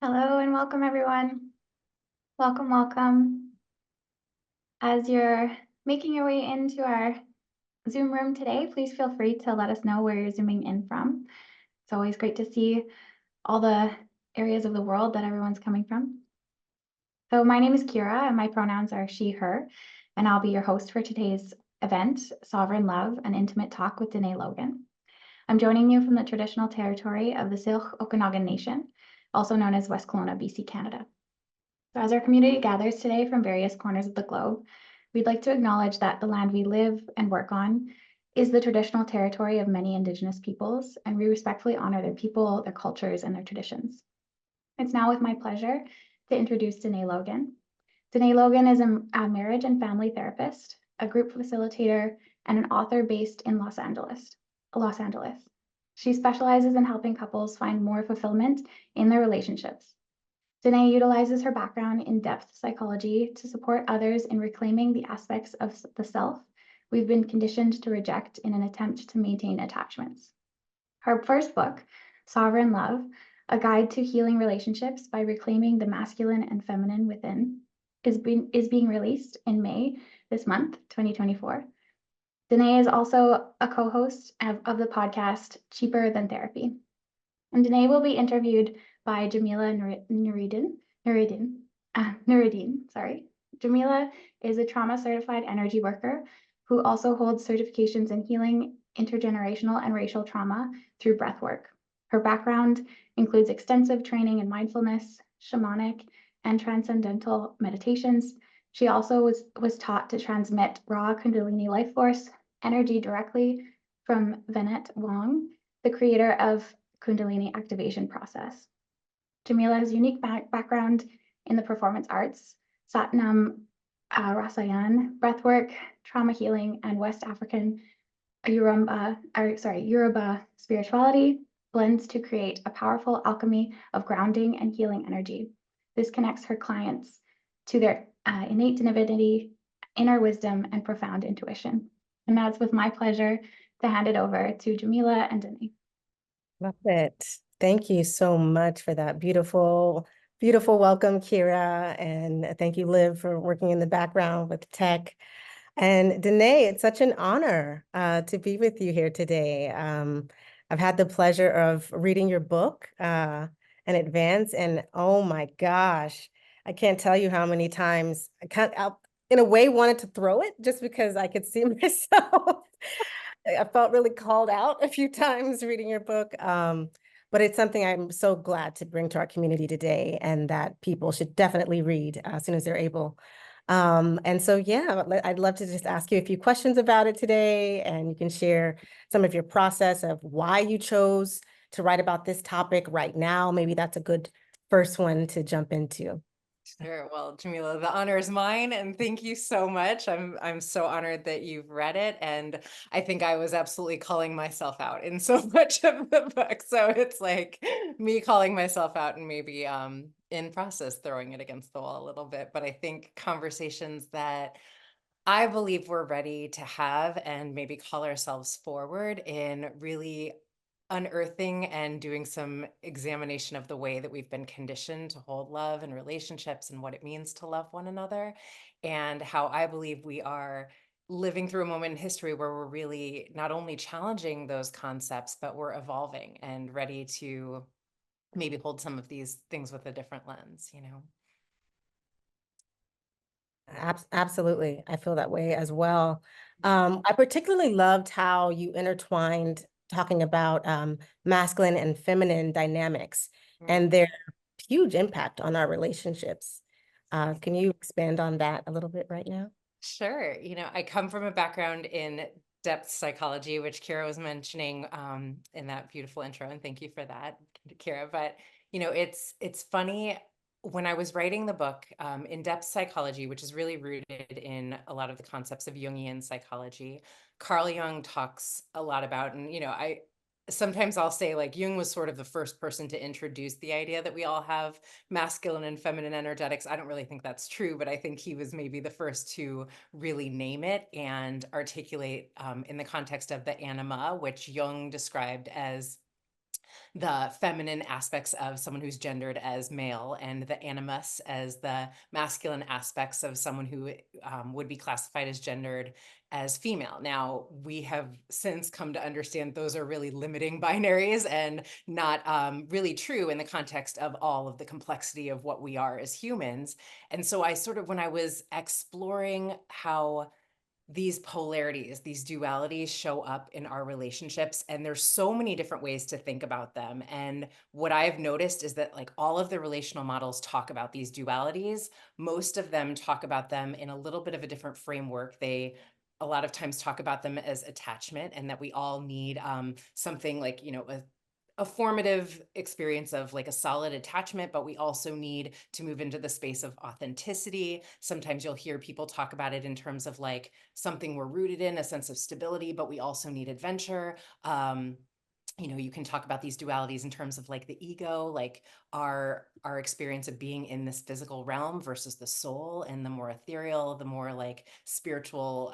Hello and welcome, everyone. Welcome, welcome. As you're making your way into our Zoom room today, please feel free to let us know where you're zooming in from. It's always great to see all the areas of the world that everyone's coming from. So my name is Kira and my pronouns are she, her, and I'll be your host for today's event, Sovereign Love, an intimate talk with Dené Logan. I'm joining you from the traditional territory of the Syilx Okanagan Nation, also known as West Kelowna, BC, Canada. So as our community gathers today from various corners of the globe, we'd like to acknowledge that the land we live and work on is the traditional territory of many Indigenous peoples, and we respectfully honor their people, their cultures, and their traditions. It's now with my pleasure to introduce Dené Logan. Dené Logan is a marriage and family therapist, a group facilitator, and an author based in Los Angeles. She specializes in helping couples find more fulfillment in their relationships. Dene utilizes her background in depth psychology to support others in reclaiming the aspects of the self we've been conditioned to reject in an attempt to maintain attachments. Her first book, Sovereign Love, A Guide to Healing Relationships by Reclaiming the Masculine and Feminine Within, is being released in May this month, 2024. Dene is also a co-host of the podcast Cheaper Than Therapy. And Dene will be interviewed by Jamila Nuruddin. Jamila is a trauma certified energy worker who also holds certifications in healing intergenerational and racial trauma through breathwork. Her background includes extensive training in mindfulness, shamanic, and transcendental meditations. She also was taught to transmit raw Kundalini life force energy directly from Venet Wong, the creator of Kundalini activation process. Jamila's unique background in the performance arts, Satnam Rasayan, breathwork, trauma healing, and West African Yoruba spirituality blends to create a powerful alchemy of grounding and healing energy. This connects her clients to their innate divinity, inner wisdom, and profound intuition. And that's with my pleasure to hand it over to Jamila and Dene. Love it. Thank you so much for that beautiful, beautiful welcome, Kira. And thank you, Liv, for working in the background with tech. And Dene, it's such an honor to be with you here today. I've had the pleasure of reading your book in advance, and oh my gosh, I can't tell you how many times I in a way wanted to throw it just because I could see myself. I felt really called out a few times reading your book. But it's something I'm so glad to bring to our community today and that people should definitely read as soon as they're able. And so, yeah, I'd love to just ask you a few questions about it today, and you can share some of your process of why you chose to write about this topic right now. Maybe that's a good first one to jump into. Sure. Well, Jamila, the honor is mine, and thank you so much. I'm so honored that you've read it, and I think I was absolutely calling myself out in so much of the book. So it's like me calling myself out and maybe in process throwing it against the wall a little bit. But I think conversations that I believe we're ready to have and maybe call ourselves forward in really unearthing and doing some examination of the way that we've been conditioned to hold love and relationships and what it means to love one another, and how I believe we are living through a moment in history where we're really not only challenging those concepts, but we're evolving and ready to maybe hold some of these things with a different lens, you know? Absolutely. I feel that way as well. I particularly loved how you intertwined talking about masculine and feminine dynamics and their huge impact on our relationships. Can you expand on that a little bit right now? Sure. You know, I come from a background in depth psychology, which Kira was mentioning in that beautiful intro, and thank you for that, Kira. But you know, it's funny when I was writing the book, in depth psychology, which is really rooted in a lot of the concepts of Jungian psychology. Carl Jung talks a lot about, and you know, I sometimes I'll say like Jung was sort of the first person to introduce the idea that we all have masculine and feminine energetics. I don't really think that's true, but I think he was maybe the first to really name it and articulate in the context of the anima, which Jung described as the feminine aspects of someone who's gendered as male and the animus as the masculine aspects of someone who would be classified as gendered as female. Now, we have since come to understand those are really limiting binaries and not really true in the context of all of the complexity of what we are as humans. And so I sort of, when I was exploring how these polarities, these dualities show up in our relationships, and there's so many different ways to think about them. And what I've noticed is that like all of the relational models talk about these dualities. Most of them talk about them in a little bit of a different framework. They a lot of times talk about them as attachment, and that we all need something like, a formative experience of like a solid attachment, but we also need to move into the space of authenticity. Sometimes you'll hear people talk about it in terms of like something we're rooted in, a sense of stability, but we also need adventure. You can talk about these dualities in terms of like the ego, like our experience of being in this physical realm versus the soul, and the more ethereal, the more like spiritual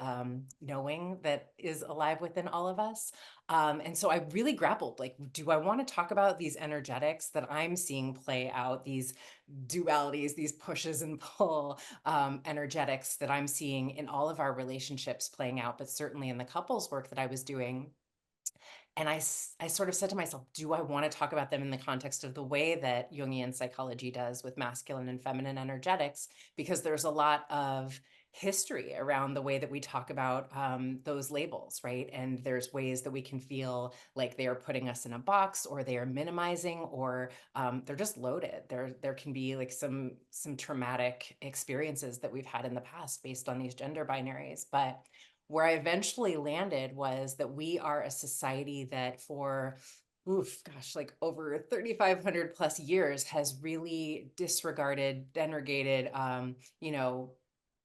knowing that is alive within all of us. And so I really grappled, like, do I want to talk about these energetics that I'm seeing play out, these dualities, these pushes and pull energetics that I'm seeing in all of our relationships playing out, but certainly in the couples work that I was doing. And I sort of said to myself, do I want to talk about them in the context of the way that Jungian psychology does with masculine and feminine energetics? Because there's a lot of history around the way that we talk about those labels, right? And there's ways that we can feel like they are putting us in a box, or they are minimizing, or they're just loaded. There can be like some traumatic experiences that we've had in the past based on these gender binaries. But where I eventually landed was that we are a society that for, like over 3,500 plus years has really disregarded, denigrated,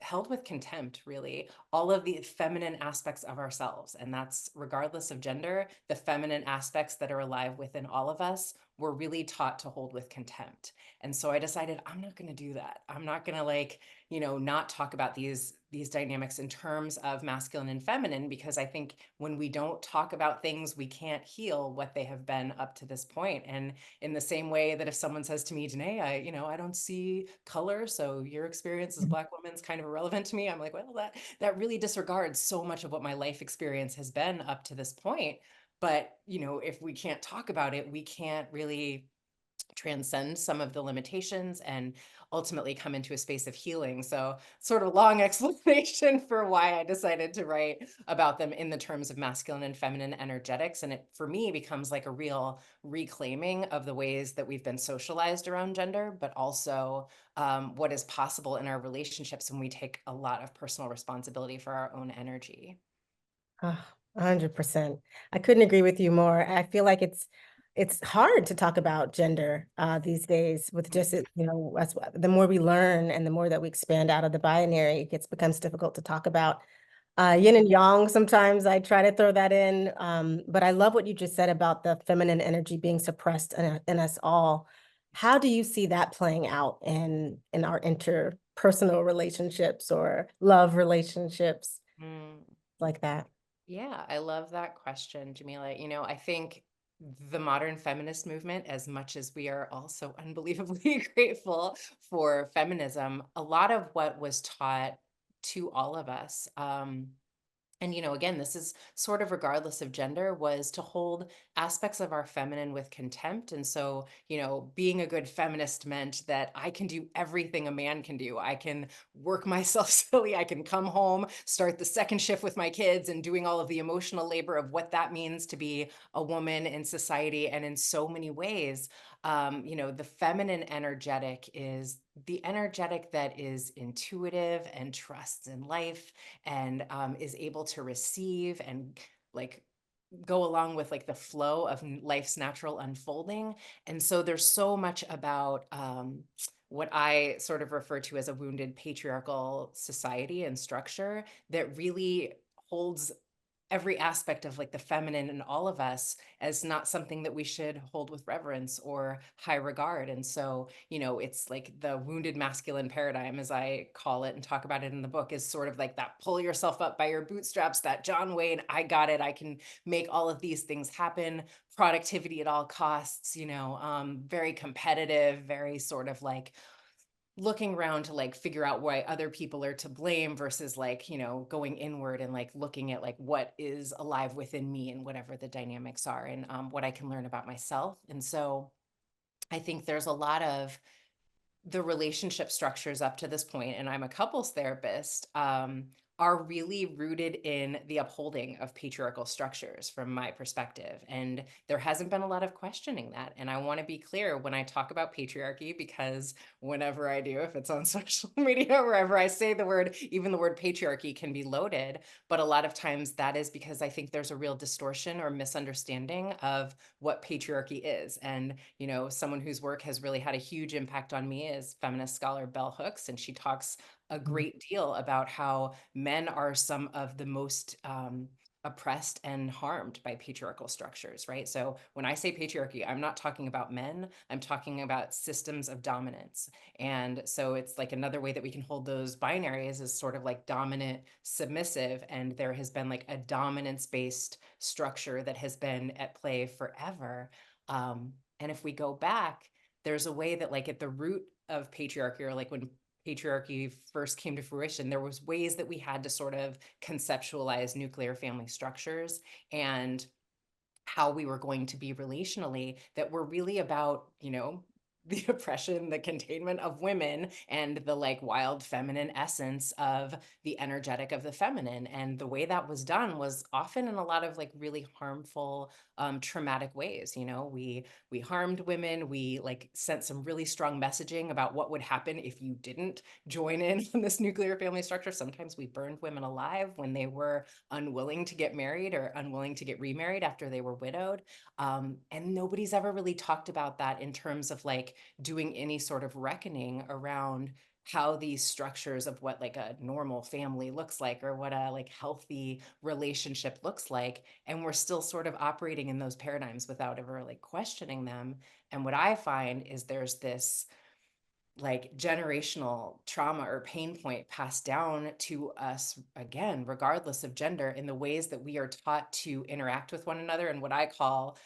held with contempt, really, all of the feminine aspects of ourselves. And that's regardless of gender, the feminine aspects that are alive within all of us were really taught to hold with contempt. And so I decided I'm not going to do that. I'm not going to not talk about these dynamics in terms of masculine and feminine, because I think when we don't talk about things, we can't heal what they have been up to this point. And in the same way that if someone says to me, Dene, I don't see color, so your experience as a Black woman is kind of irrelevant to me. I'm like, well, that really disregards so much of what my life experience has been up to this point. But, if we can't talk about it, we can't really transcend some of the limitations and ultimately come into a space of healing. So, sort of long explanation for why I decided to write about them in the terms of masculine and feminine energetics. And it, for me, becomes like a real reclaiming of the ways that we've been socialized around gender, but also what is possible in our relationships when we take a lot of personal responsibility for our own energy. 100%. I couldn't agree with you more. I feel like it's hard to talk about gender these days with just it, the more we learn and the more that we expand out of the binary, becomes difficult to talk about. Yin and yang, sometimes I try to throw that in. But I love what you just said about the feminine energy being suppressed in us all. How do you see that playing out in our interpersonal relationships or love relationships Mm. like that? Yeah, I love that question, Jamila. I think the modern feminist movement, as much as we are also unbelievably grateful for feminism, a lot of what was taught to all of us, and again, this is sort of regardless of gender, was to hold aspects of our feminine with contempt. And so, being a good feminist meant that I can do everything a man can do. I can work myself silly. I can come home, start the second shift with my kids, and doing all of the emotional labor of what that means to be a woman in society. And in so many ways, the feminine energetic is the energetic that is intuitive and trusts in life, and is able to receive and like go along with like the flow of life's natural unfolding. And so there's so much about what I sort of refer to as a wounded patriarchal society and structure that really holds every aspect of like the feminine in all of us as not something that we should hold with reverence or high regard. And so, it's like the wounded masculine paradigm, as I call it and talk about it in the book, is sort of like that pull yourself up by your bootstraps, that John Wayne, I got it, I can make all of these things happen, productivity at all costs, very competitive, very sort of like looking around to like figure out why other people are to blame versus like, going inward and like looking at like what is alive within me and whatever the dynamics are, and what I can learn about myself. And so I think there's a lot of the relationship structures up to this point, and I'm a couples therapist, are really rooted in the upholding of patriarchal structures from my perspective. And there hasn't been a lot of questioning that. And I want to be clear when I talk about patriarchy, because whenever I do, if it's on social media, wherever I say the word, even the word patriarchy can be loaded. But a lot of times that is because I think there's a real distortion or misunderstanding of what patriarchy is. And, someone whose work has really had a huge impact on me is feminist scholar Bell Hooks. And she talks a great deal about how men are some of the most oppressed and harmed by patriarchal structures, right? So when I say patriarchy, I'm not talking about men, I'm talking about systems of dominance. And so it's like another way that we can hold those binaries is sort of like dominant, submissive. And there has been like a dominance-based structure that has been at play forever. And if we go back, there's a way that like at the root of patriarchy, or like when patriarchy first came to fruition, there was ways that we had to sort of conceptualize nuclear family structures and how we were going to be relationally, that were really about, the oppression, the containment of women, and the like wild feminine essence of the energetic of the feminine. And the way that was done was often in a lot of like really harmful, traumatic ways. We harmed women. We like sent some really strong messaging about what would happen if you didn't join in on this nuclear family structure. Sometimes we burned women alive when they were unwilling to get married or unwilling to get remarried after they were widowed. And nobody's ever really talked about that in terms of like doing any sort of reckoning around how these structures of what like a normal family looks like, or what a like healthy relationship looks like. And we're still sort of operating in those paradigms without ever like questioning them. And what I find is there's this like generational trauma or pain point passed down to us, again, regardless of gender, in the ways that we are taught to interact with one another, and what I call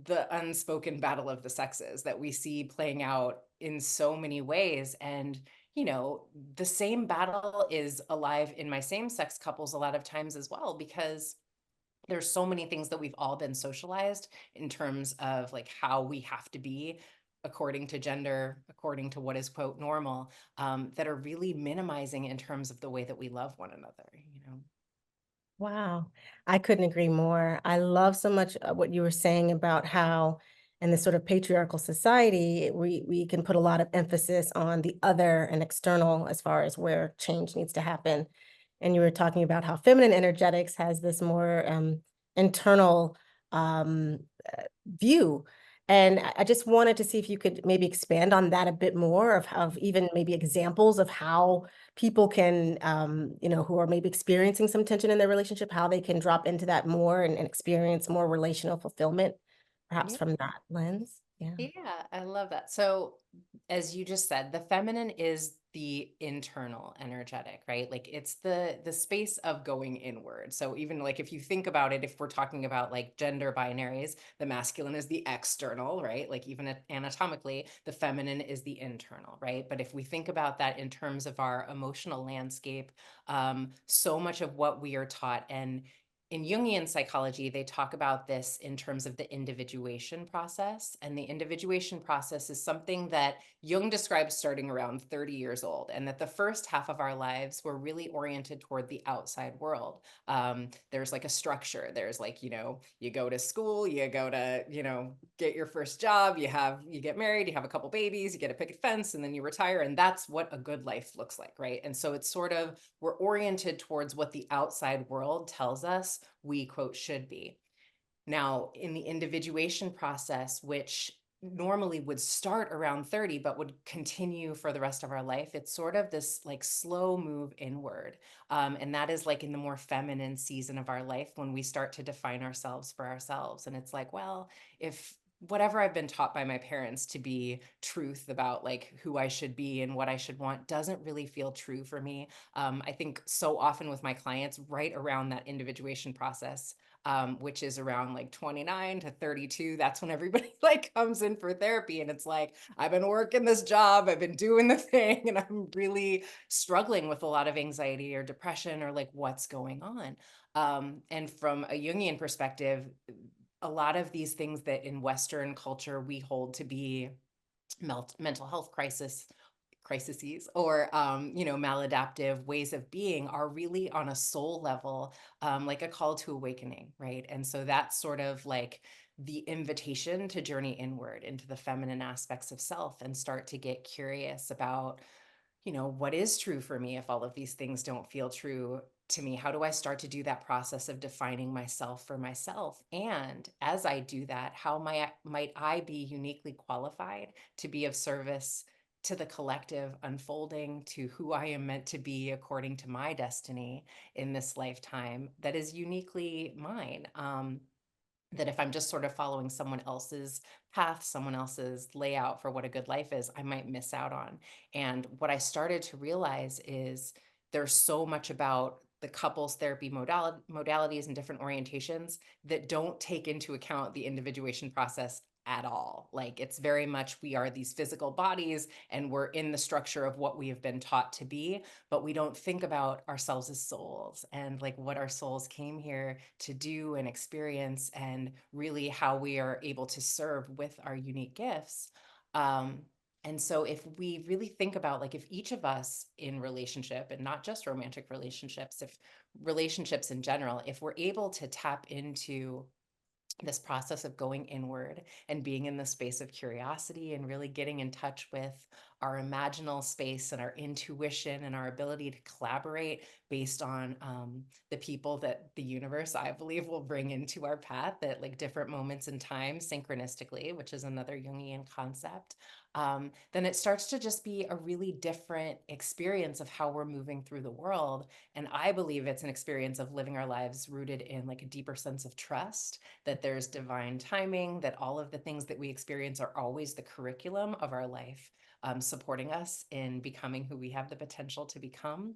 the unspoken battle of the sexes that we see playing out in so many ways. And the same battle is alive in my same-sex couples a lot of times as well, because there's so many things that we've all been socialized in terms of like how we have to be according to gender, according to what is quote normal, that are really minimizing in terms of the way that we love one another. Wow, I couldn't agree more. I love so much what you were saying about how in this sort of patriarchal society, we can put a lot of emphasis on the other and external as far as where change needs to happen. And you were talking about how feminine energetics has this more internal view. And I just wanted to see if you could maybe expand on that a bit more of even maybe examples of how people can, who are maybe experiencing some tension in their relationship, how they can drop into that more and experience more relational fulfillment, perhaps Yeah. from that lens. Yeah. Yeah, I love that. So, as you just said, the feminine is the internal energetic, right? Like it's the space of going inward. So even like if you think about it, if we're talking about like gender binaries, the masculine is the external, right? Like even anatomically, the feminine is the internal, right? But if we think about that in terms of our emotional landscape, so much of what we are taught, and in Jungian psychology, they talk about this in terms of the individuation process. And the individuation process is something that Jung describes starting around 30 years old, and that the first half of our lives were really oriented toward the outside world. There's like a structure. There's like, you go to school, you go to, get your first job, you get married, you have a couple babies, you get a picket fence, and then you retire. And that's what a good life looks like, right? And so it's sort of, we're oriented towards what the outside world tells us we quote should be. Now, in the individuation process, which normally would start around 30 but would continue for the rest of our life. It's sort of this like slow move inward, and that is like in the more feminine season of our life when we start to define ourselves for ourselves. And it's like, well, if whatever I've been taught by my parents to be truth about like who I should be and what I should want doesn't really feel true for me. I think so often with my clients right around that individuation process, which is around like 29 to 32. That's when everybody like comes in for therapy. And it's like, I've been working this job, I've been doing the thing, and I'm really struggling with a lot of anxiety or depression or like what's going on. And from a Jungian perspective, a lot of these things that in Western culture we hold to be mental health crises or maladaptive ways of being are really on a soul level, like a call to awakening, right? And so that's sort of like the invitation to journey inward into the feminine aspects of self and start to get curious about, what is true for me if all of these things don't feel true to me? How do I start to do that process of defining myself for myself? And as I do that, how might I be uniquely qualified to be of service to the collective unfolding to who I am meant to be according to my destiny in this lifetime that is uniquely mine? That if I'm just sort of following someone else's path, someone else's layout for what a good life is, I might miss out on. And what I started to realize is there's so much about the couples therapy modalities and different orientations that don't take into account the individuation process at all. Like it's very much we are these physical bodies and we're in the structure of what we have been taught to be, but we don't think about ourselves as souls and like what our souls came here to do and experience and really how we are able to serve with our unique gifts. And so if we really think about like if each of us in relationship and not just romantic relationships, if relationships in general, if we're able to tap into this process of going inward and being in the space of curiosity and really getting in touch with our imaginal space and our intuition and our ability to collaborate based on the people that the universe, I believe, will bring into our path at like different moments in time synchronistically, which is another Jungian concept. Then it starts to just be a really different experience of how we're moving through the world. And I believe it's an experience of living our lives rooted in like a deeper sense of trust that there's divine timing, that all of the things that we experience are always the curriculum of our life, supporting us in becoming who we have the potential to become.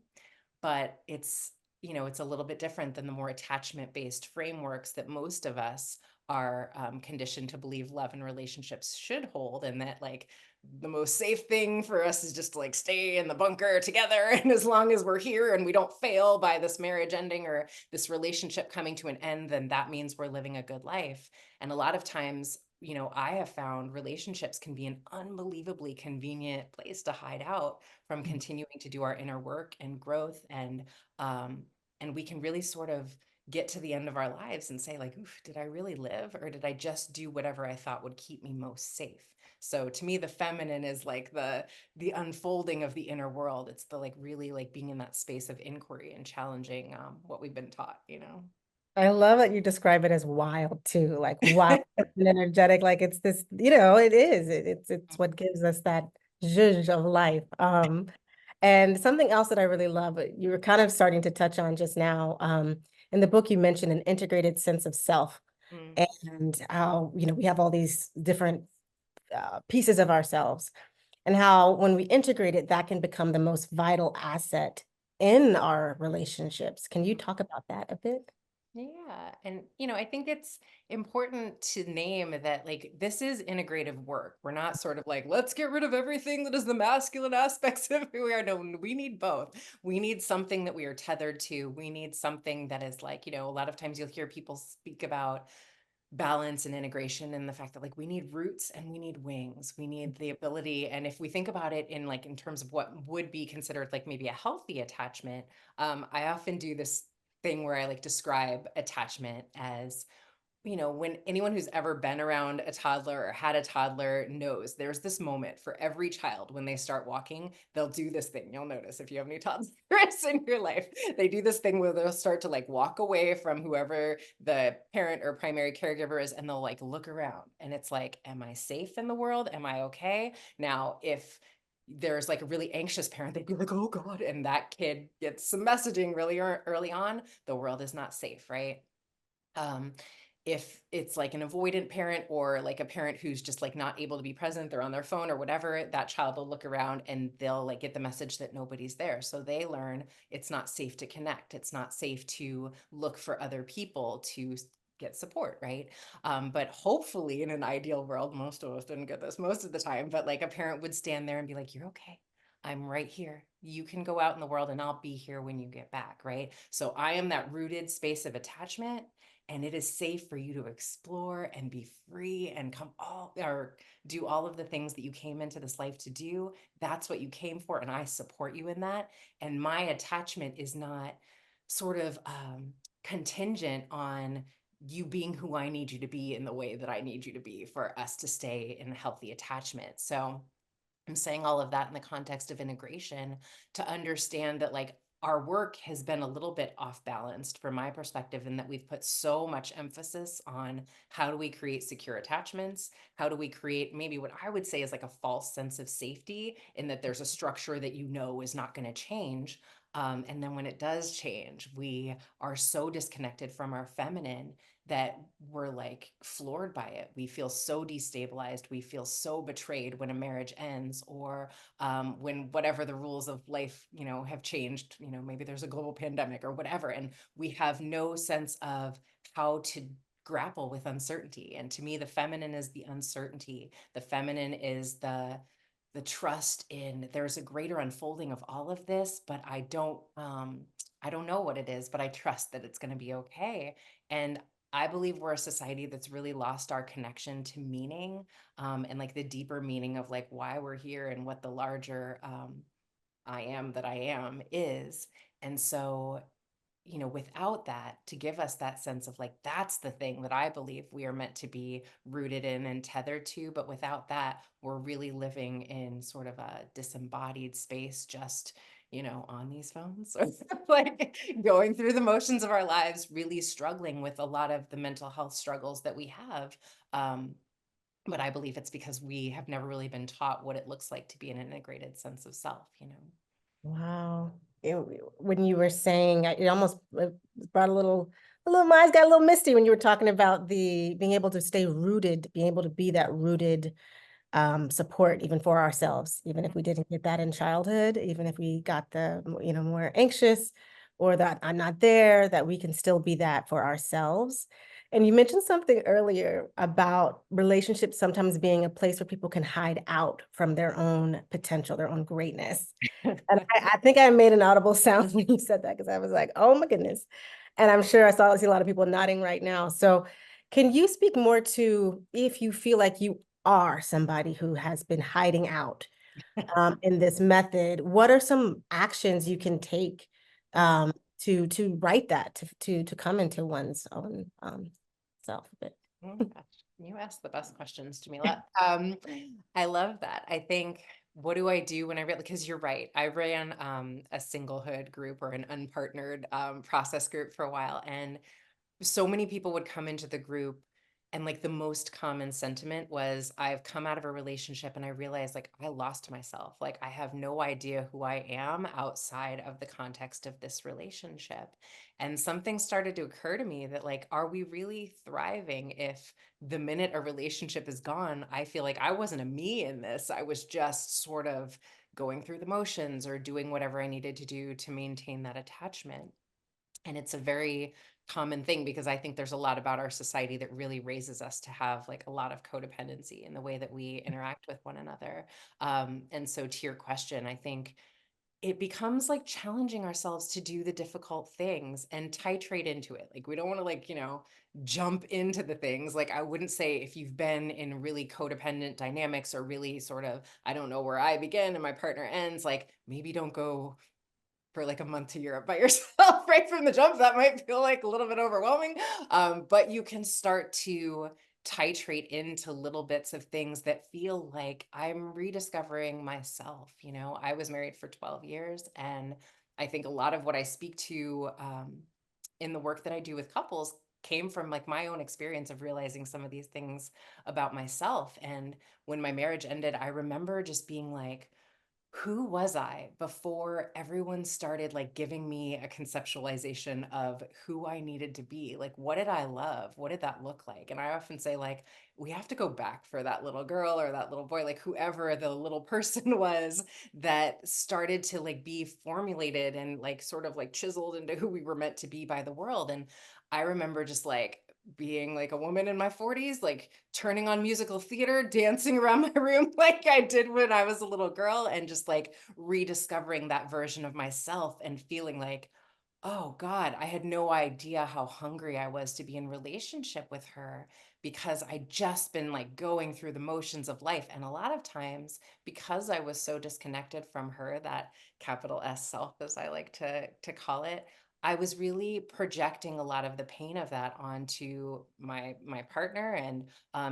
But it's a little bit different than the more attachment-based frameworks that most of us are conditioned to believe love and relationships should hold, and that like the most safe thing for us is just to like stay in the bunker together. And as long as we're here and we don't fail by this marriage ending or this relationship coming to an end, then that means we're living a good life. And a lot of times, I have found relationships can be an unbelievably convenient place to hide out from continuing to do our inner work and growth. And we can really sort of get to the end of our lives and say like, oof, did I really live or did I just do whatever I thought would keep me most safe? So to me, the feminine is like the unfolding of the inner world. It's the like really like being in that space of inquiry and challenging what we've been taught. I love that you describe it as wild too, like wild and energetic. Like it's this, it is. It's what gives us that zhuzh of life. And something else that I really love, you were kind of starting to touch on just now. In the book, you mentioned an integrated sense of self Mm. and how, we have all these different pieces of ourselves and how when we integrate it, that can become the most vital asset in our relationships. Can you talk about that a bit? Yeah. And, I think it's important to name that like this is integrative work. We're not sort of like, let's get rid of everything that is the masculine aspects of who we are. No, we need both. We need something that we are tethered to. We need something that is like, a lot of times you'll hear people speak about balance and integration and the fact that like we need roots and we need wings. We need the ability. And if we think about it in like in terms of what would be considered like maybe a healthy attachment, I often do this thing where I like describe attachment as you know, when anyone who's ever been around a toddler or had a toddler knows there's this moment for every child when they start walking, they'll do this thing. You'll notice if you have any toddlers in your life, they do this thing where they'll start to like walk away from whoever the parent or primary caregiver is, and they'll like look around and it's like, am I safe in the world? Am I okay? Now, if there's like a really anxious parent, they'd be like, oh God, and that kid gets some messaging really early on, the world is not safe, right? Um, if it's like an avoidant parent or like a parent who's just like not able to be present, they're on their phone or whatever, that child will look around and they'll like get the message that nobody's there. So they learn it's not safe to connect. It's not safe to look for other people to get support, right? But hopefully in an ideal world, most of us didn't get this most of the time, but like a parent would stand there and be like, you're okay. I'm right here. You can go out in the world and I'll be here when you get back, right? So I am that rooted space of attachment, and it is safe for you to explore and be free and come all or do all of the things that you came into this life to do. That's what you came for, and I support you in that. And my attachment is not sort of contingent on you being who I need you to be in the way that I need you to be for us to stay in a healthy attachment. So I'm saying all of that in the context of integration to understand that like our work has been a little bit off balanced from my perspective, in that we've put so much emphasis on how do we create secure attachments? How do we create maybe what I would say is like a false sense of safety, in that there's a structure that you know is not going to change. And then when it does change, we are so disconnected from our feminine that we're like floored by it. We feel so destabilized. We feel so betrayed when a marriage ends, or when whatever the rules of life, you know, have changed. You know, maybe there's a global pandemic or whatever, and we have no sense of how to grapple with uncertainty. And to me, the feminine is the uncertainty. The feminine is the trust in there's a greater unfolding of all of this, but I don't know what it is, but I trust that it's going to be okay. And I believe we're a society that's really lost our connection to meaning, and like the deeper meaning of like why we're here and what the larger I am that I am is. And so, you know, without that, to give us that sense of like, that's the thing that I believe we are meant to be rooted in and tethered to. But without that, we're really living in sort of a disembodied space, just, you know, on these phones, or like going through the motions of our lives, really struggling with a lot of the mental health struggles that we have. But I believe it's because we have never really been taught what it looks like to be an integrated sense of self, you know? Wow. When you were saying, it almost brought my eyes got a little misty when you were talking about the being able to stay rooted, being able to be that rooted support even for ourselves, even if we didn't get that in childhood, even if we got the, more anxious or that I'm not there, that we can still be that for ourselves. And you mentioned something earlier about relationships sometimes being a place where people can hide out from their own potential, their own greatness. And I think I made an audible sound when you said that, because I was like, oh my goodness. And I'm sure I see a lot of people nodding right now. So can you speak more to if you feel like you are somebody who has been hiding out in this method, what are some actions you can take to write that, to come into one's own self a bit? Oh my gosh, you ask the best questions, Jamila. I love that. I think, what do I do when I read, because you're right. I ran a singlehood group or an unpartnered process group for a while, and so many people would come into the group, and like the most common sentiment was, I've come out of a relationship and I realized like I lost myself. Like I have no idea who I am outside of the context of this relationship. And something started to occur to me that like, are we really thriving if the minute a relationship is gone, I feel like I wasn't a me in this. I was just sort of going through the motions or doing whatever I needed to do to maintain that attachment. And it's a very common thing, because I think there's a lot about our society that really raises us to have like a lot of codependency in the way that we interact with one another. And so to your question, I think it becomes like challenging ourselves to do the difficult things and titrate into it. Like we don't want to like, you know, jump into the things. Like I wouldn't say if you've been in really codependent dynamics or really sort of, I don't know where I begin and my partner ends, like maybe don't go for like a month to Europe by yourself right from the jump. That might feel like a little bit overwhelming, but you can start to titrate into little bits of things that feel like I'm rediscovering myself. You know, I was married for 12 years, and I think a lot of what I speak to in the work that I do with couples came from like my own experience of realizing some of these things about myself. And when my marriage ended, I remember just being like, who was I before everyone started like giving me a conceptualization of who I needed to be? Like, what did I love? What did that look like? And I often say, like, we have to go back for that little girl or that little boy, like whoever the little person was that started to like be formulated and like sort of like chiseled into who we were meant to be by the world. And I remember just like being like a woman in my 40s, like turning on musical theater, dancing around my room like I did when I was a little girl, and just like rediscovering that version of myself and feeling like, oh God, I had no idea how hungry I was to be in relationship with her, because I just been like going through the motions of life. And a lot of times, because I was so disconnected from her, that capital S self, as I like to call it, I was really projecting a lot of the pain of that onto my partner, and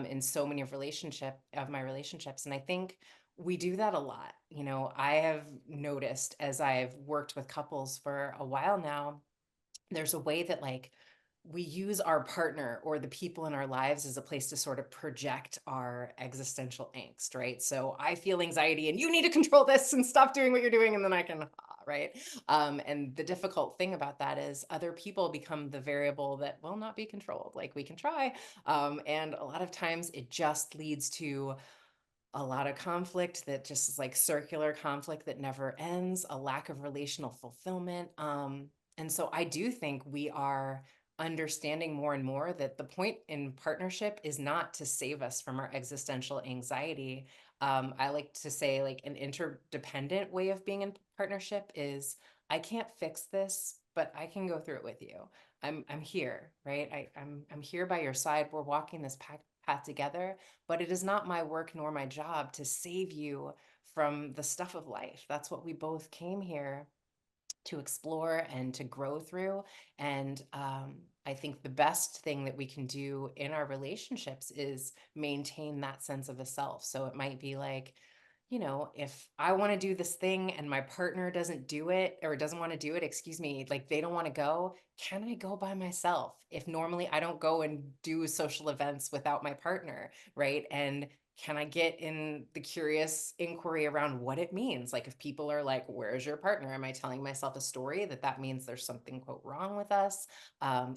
in so many of my relationships. And I think we do that a lot. You know, I have noticed as I've worked with couples for a while now, there's a way that like we use our partner or the people in our lives as a place to sort of project our existential angst, right? So I feel anxiety and you need to control this and stop doing what you're doing, and then I can, right? And the difficult thing about that is other people become the variable that will not be controlled. Like we can try, and a lot of times it just leads to a lot of conflict that just is like circular conflict that never ends, a lack of relational fulfillment. And so I do think we are understanding more and more that the point in partnership is not to save us from our existential anxiety. I like to say, like, an interdependent way of being in partnership is, I can't fix this, but I can go through it with you. I'm here, right? I'm here by your side. We're walking this path together, but it is not my work nor my job to save you from the stuff of life. That's what we both came here to explore and to grow through. And I think the best thing that we can do in our relationships is maintain that sense of a self. So it might be like, you know, if I want to do this thing and my partner doesn't do it, or doesn't want to do it, excuse me, like they don't want to go, can I go by myself? If normally I don't go and do social events without my partner, right? And can I get in the curious inquiry around what it means? Like if people are like, where's your partner? Am I telling myself a story that means there's something, quote, wrong with us?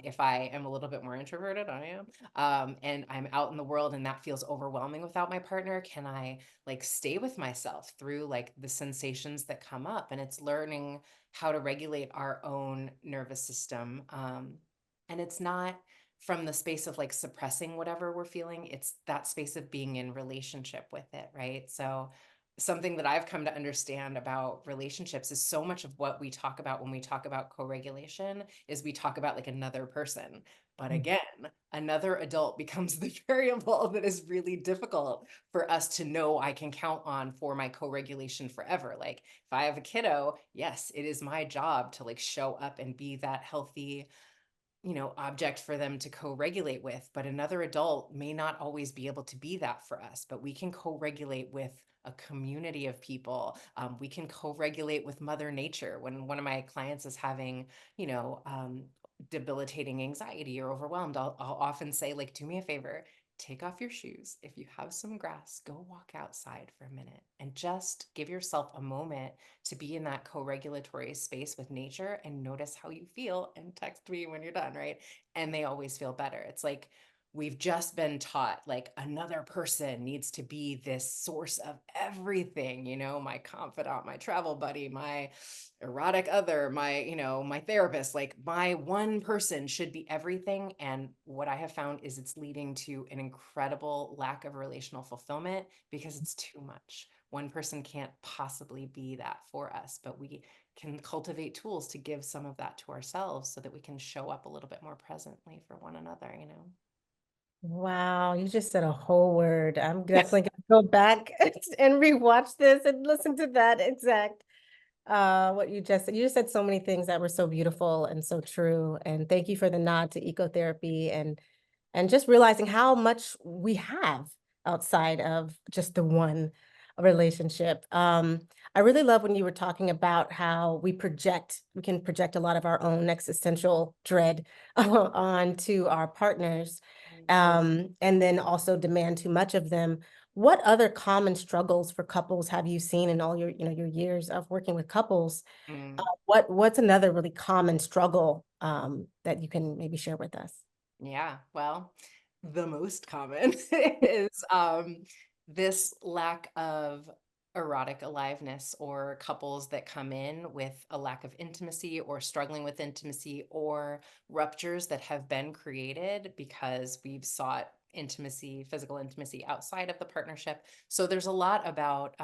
If I am a little bit more introverted, I am, and I'm out in the world and that feels overwhelming without my partner, can I like stay with myself through like the sensations that come up? And it's learning how to regulate our own nervous system. And it's not from the space of like suppressing whatever we're feeling, it's that space of being in relationship with it, right? So something that I've come to understand about relationships is so much of what we talk about when we talk about co-regulation is we talk about like another person. But again, another adult becomes the variable that is really difficult for us to know I can count on for my co-regulation forever. Like if I have a kiddo, yes, it is my job to like show up and be that healthy, you know, object for them to co-regulate with. But another adult may not always be able to be that for us, but we can co-regulate with a community of people. We can co-regulate with Mother Nature. When one of my clients is having, you know, debilitating anxiety or overwhelmed, I'll often say, like, do me a favor, take off your shoes. If you have some grass, go walk outside for a minute and just give yourself a moment to be in that co-regulatory space with nature and notice how you feel and text me when you're done, right? And they always feel better. It's like we've just been taught like another person needs to be this source of everything, you know, my confidant, my travel buddy, my erotic other, my, you know, my therapist, like my one person should be everything. And what I have found is it's leading to an incredible lack of relational fulfillment because it's too much. One person can't possibly be that for us, but we can cultivate tools to give some of that to ourselves so that we can show up a little bit more presently for one another, you know? Wow, you just said a whole word. I'm definitely going to go back and rewatch this and listen to that exact what you just said. You just said so many things that were so beautiful and so true. And thank you for the nod to ecotherapy and just realizing how much we have outside of just the one relationship. I really love when you were talking about how we can project a lot of our own existential dread onto our partners, and then also demand too much of them. What other common struggles for couples have you seen in all your, your years of working with couples? Mm. What's another really common struggle that you can maybe share with us? Yeah, well, the most common is this lack of erotic aliveness, or couples that come in with a lack of intimacy or struggling with intimacy, or ruptures that have been created because we've sought intimacy, physical intimacy outside of the partnership. So there's a lot about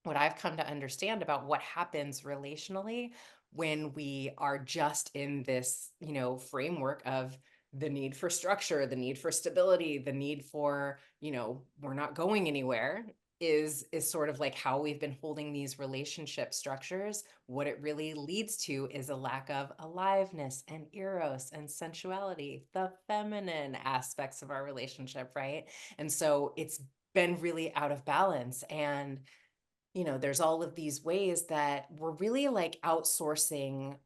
what I've come to understand about what happens relationally when we are just in this, framework of the need for structure, the need for stability, the need for, we're not going anywhere, is sort of like how we've been holding these relationship structures. What it really leads to is a lack of aliveness and eros and sensuality, the feminine aspects of our relationship, right? And so it's been really out of balance. And there's all of these ways that we're really like outsourcing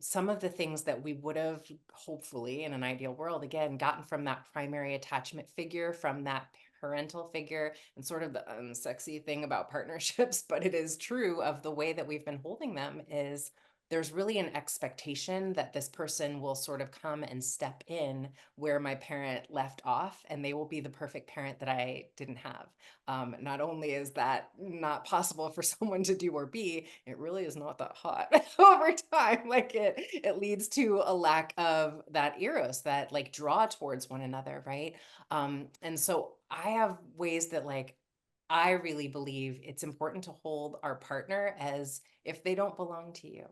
some of the things that we would have hopefully in an ideal world, again, gotten from that primary attachment figure, from that parental figure, and sort of the unsexy thing about partnerships, but it is true of the way that we've been holding them is there's really an expectation that this person will sort of come and step in where my parent left off, and they will be the perfect parent that I didn't have. Not only is that not possible for someone to do or be, it really is not that hot over time. Like it leads to a lack of that eros, that like draw towards one another, right? And so I have ways that like I really believe it's important to hold our partner as if they don't belong to you.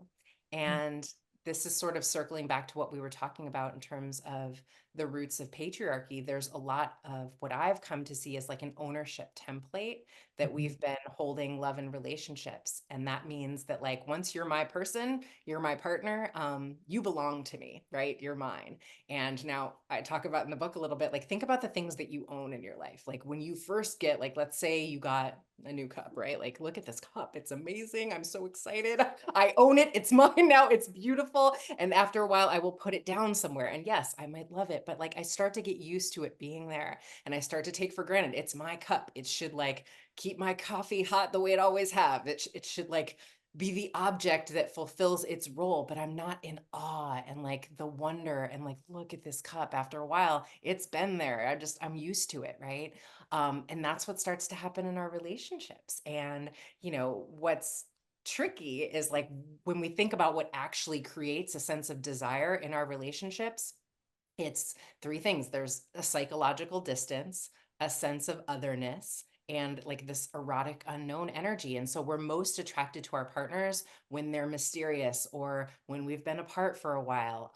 And this is sort of circling back to what we were talking about in terms of the roots of patriarchy. There's a lot of what I've come to see as like an ownership template that Mhm. we've been holding love and relationships. And that means that like once you're my person, you're my partner, you belong to me, right? You're mine. And now I talk about in the book a little bit, like think about the things that you own in your life. Like when you first get, like, let's say you got a new cup, right? Like, look at this cup. It's amazing. I'm so excited. I own it. It's mine now. It's beautiful. And after a while, I will put it down somewhere. And yes, I might love it, but like I start to get used to it being there, and I start to take for granted it's my cup. It should like keep my coffee hot the way it always have. It should like be the object that fulfills its role, but I'm not in awe and like the wonder and like, look at this cup. After a while, it's been there. I'm used to it, right? And that's what starts to happen in our relationships. And, what's tricky is like when we think about what actually creates a sense of desire in our relationships, it's three things. There's a psychological distance, a sense of otherness, and like this erotic unknown energy. And so we're most attracted to our partners when they're mysterious, or when we've been apart for a while,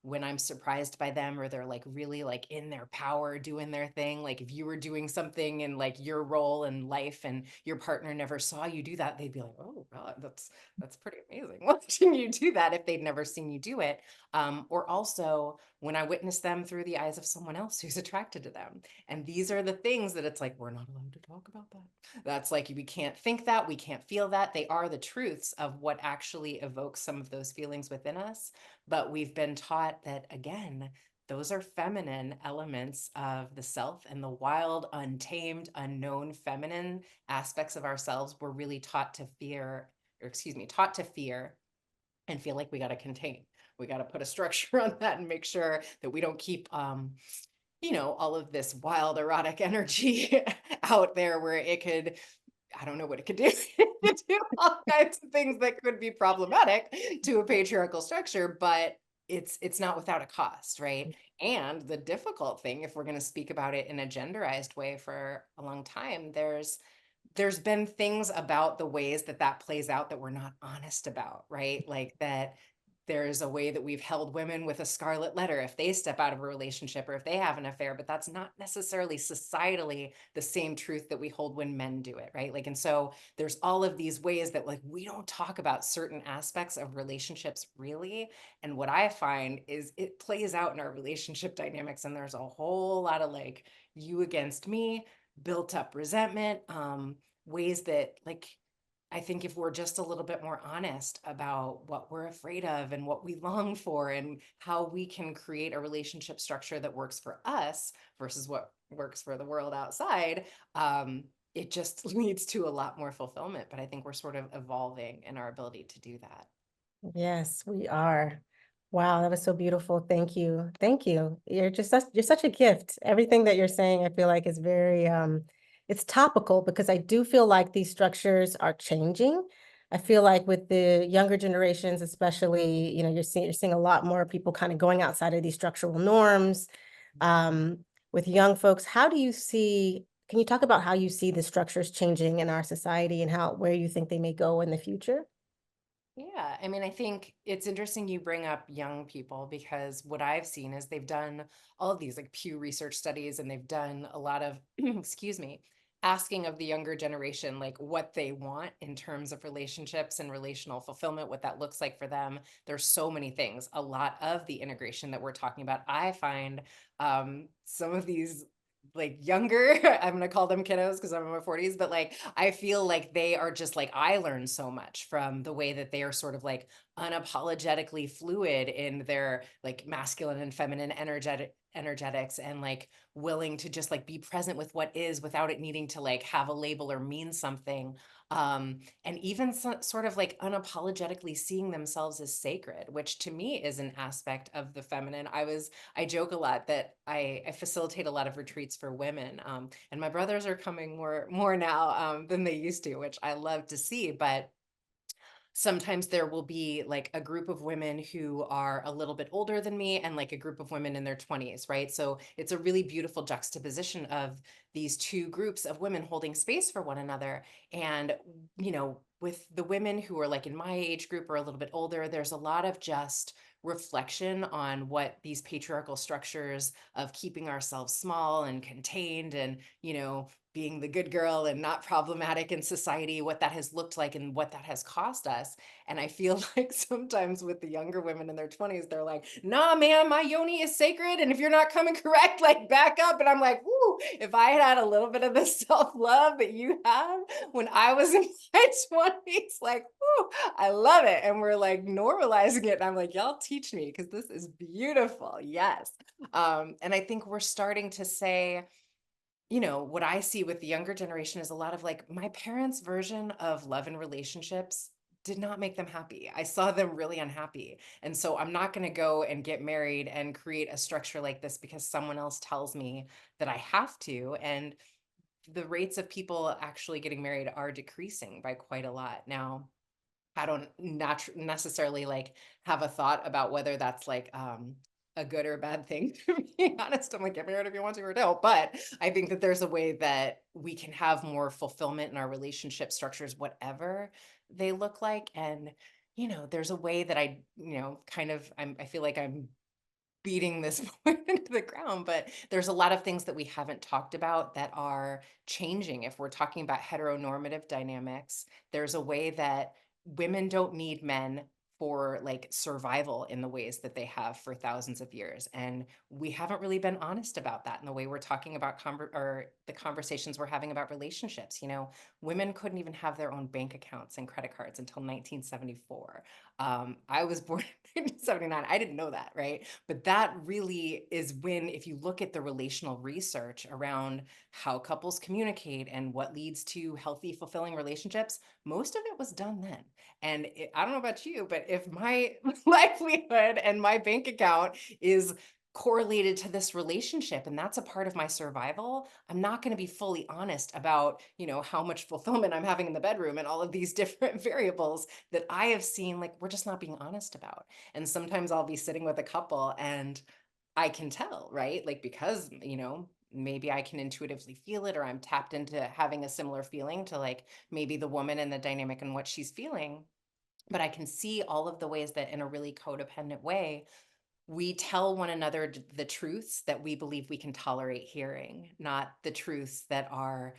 when I'm surprised by them, or they're like really like in their power doing their thing. Like if you were doing something in like your role in life and your partner never saw you do that, they'd be like, oh God, that's pretty amazing watching you do that, if they'd never seen you do it. Or also when I witness them through the eyes of someone else who's attracted to them. And these are the things that it's like, we're not allowed to talk about that. That's like, we can't think that, we can't feel that. They are the truths of what actually evokes some of those feelings within us. But we've been taught that, again, those are feminine elements of the self, and the wild, untamed, unknown feminine aspects of ourselves we're really taught to fear, or excuse me, taught to fear and feel like we got to contain. We got to put a structure on that and make sure that we don't keep, all of this wild erotic energy out there where it could, I don't know what it could do. It could do all kinds of things that could be problematic to a patriarchal structure, but it's not without a cost, right? And the difficult thing, if we're going to speak about it in a genderized way for a long time, there's been things about the ways that that plays out that we're not honest about, right? Like that there's a way that we've held women with a scarlet letter if they step out of a relationship or if they have an affair, but that's not necessarily societally the same truth that we hold when men do it, right? Like, and so there's all of these ways that like we don't talk about certain aspects of relationships really. And what I find is it plays out in our relationship dynamics, and there's a whole lot of like you against me, built up resentment, ways that like I think if we're just a little bit more honest about what we're afraid of and what we long for and how we can create a relationship structure that works for us versus what works for the world outside, it just leads to a lot more fulfillment. But I think we're sort of evolving in our ability to do that. Yes, we are. Wow, that was so beautiful. Thank you. Thank you. You're such a gift. Everything that you're saying, I feel like is very it's topical because I do feel like these structures are changing. I feel like with the younger generations, especially, you're seeing a lot more people kind of going outside of these structural norms. Um, with young folks, can you talk about how you see the structures changing in our society and where you think they may go in the future? Yeah, I mean, I think it's interesting you bring up young people because what I've seen is they've done all of these like Pew Research studies, and they've done a lot of, excuse me, asking of the younger generation like what they want in terms of relationships and relational fulfillment, what that looks like for them. There's so many things. A lot of the integration that we're talking about, I find some of these like younger, I'm gonna call them kiddos because I'm in my 40s, but like I feel like they are just like I learned so much from the way that they are sort of like unapologetically fluid in their like masculine and feminine energetics, and like willing to just like be present with what is without it needing to like have a label or mean something. And even sort of like unapologetically seeing themselves as sacred, which to me is an aspect of the feminine. I joke a lot that I facilitate a lot of retreats for women, and my brothers are coming more now than they used to, which I love to see. But sometimes there will be like a group of women who are a little bit older than me and like a group of women in their 20s, right? So it's a really beautiful juxtaposition of these two groups of women holding space for one another. And, with the women who are like in my age group or a little bit older, there's a lot of just reflection on what these patriarchal structures of keeping ourselves small and contained and, being the good girl and not problematic in society, what that has looked like and what that has cost us. And I feel like sometimes with the younger women in their 20s, they're like, nah, man, my yoni is sacred. And if you're not coming correct, like back up. And I'm like, whoo, if I had had a little bit of the self-love that you have when I was in my 20s, like, whoo, I love it. And we're like normalizing it. And I'm like, y'all teach me because this is beautiful. Yes. And I think we're starting to say, what I see with the younger generation is a lot of like my parents' version of love and relationships did not make them happy. I saw them really unhappy. And so I'm not going to go and get married and create a structure like this because someone else tells me that I have to. And the rates of people actually getting married are decreasing by quite a lot. Now, I don't necessarily like have a thought about whether that's like a good or bad thing, to be honest. I'm like, get married if you want to or don't. But I think that there's a way that we can have more fulfillment in our relationship structures, whatever they look like. And, there's a way that I feel like I'm beating this point into the ground, but there's a lot of things that we haven't talked about that are changing. If we're talking about heteronormative dynamics, there's a way that women don't need men for like survival in the ways that they have for thousands of years. And we haven't really been honest about that in the way we're talking about or the conversations we're having about relationships. Women couldn't even have their own bank accounts and credit cards until 1974. I was born in 1979. I didn't know that, right? But that really is when, if you look at the relational research around how couples communicate and what leads to healthy, fulfilling relationships, most of it was done then. And I don't know about you, but if my livelihood and my bank account is correlated to this relationship and that's a part of my survival, I'm not going to be fully honest about, how much fulfillment I'm having in the bedroom and all of these different variables that I have seen, like we're just not being honest about. And sometimes I'll be sitting with a couple and I can tell, right? Like, because, maybe I can intuitively feel it, or I'm tapped into having a similar feeling to like maybe the woman and the dynamic and what she's feeling. But I can see all of the ways that in a really codependent way, we tell one another the truths that we believe we can tolerate hearing, not the truths that are,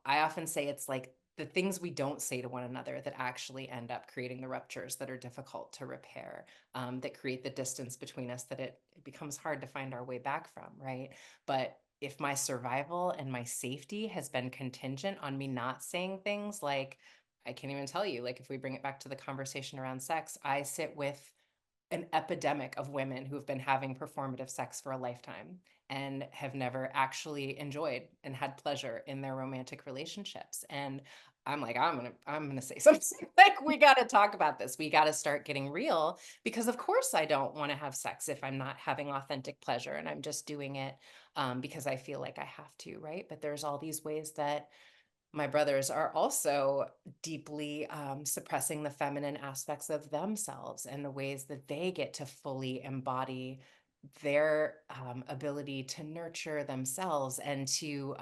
I often say it's like the things we don't say to one another that actually end up creating the ruptures that are difficult to repair, that create the distance between us that it becomes hard to find our way back from, right? But if my survival and my safety has been contingent on me not saying things like, I can't even tell you, like if we bring it back to the conversation around sex, I sit with an epidemic of women who have been having performative sex for a lifetime and have never actually enjoyed and had pleasure in their romantic relationships. And I'm like, I'm gonna say something like, we got to talk about this. We got to start getting real, because of course I don't want to have sex if I'm not having authentic pleasure and I'm just doing it because I feel like I have to, right? But there's all these ways that my brothers are also deeply suppressing the feminine aspects of themselves and the ways that they get to fully embody their ability to nurture themselves and to